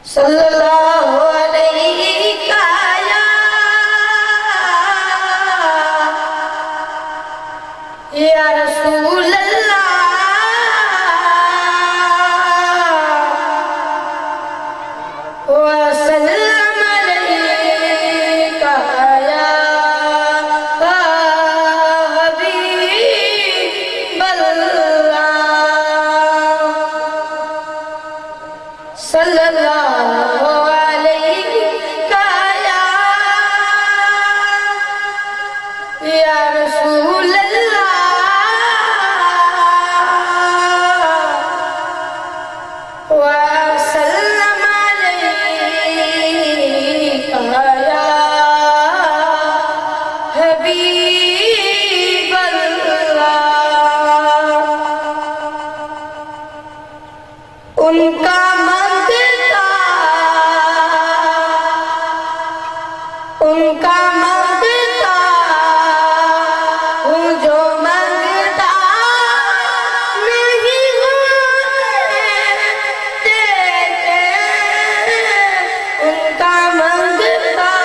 صلی اللہ علیہ یا رسول اللہ وسلم علیہ یا حبیب اللہ صلی اللہ علیہ یا رسول اللہ وسلم علیہ یا حبیب اللہ ان کا جو منگتا نہیں دیتے ان کا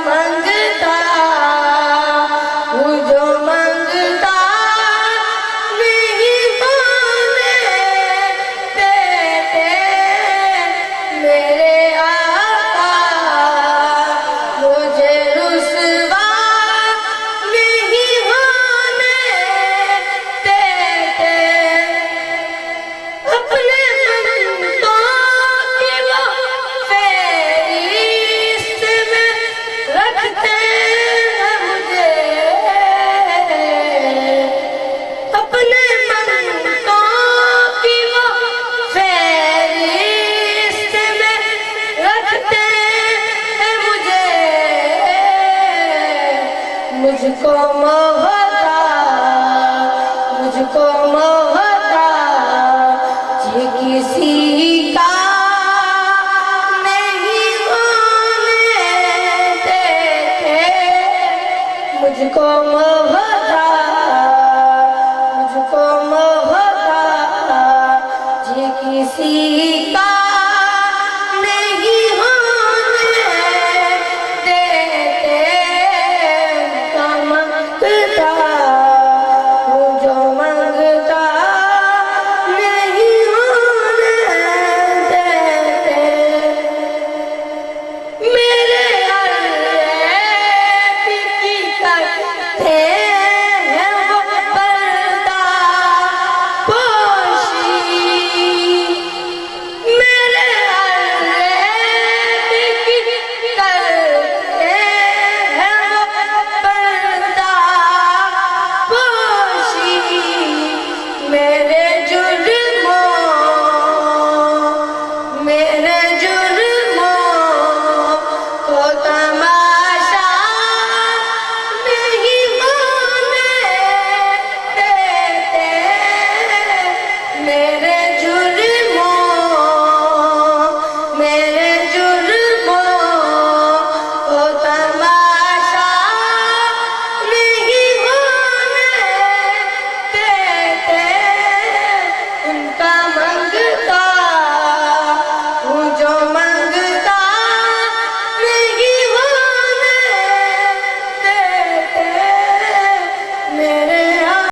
منگتا جو منگتا نہیں دیتے میرے مجھ کو محتاج کسی کا نہیں ہونے دیتے مجھ کو محتاج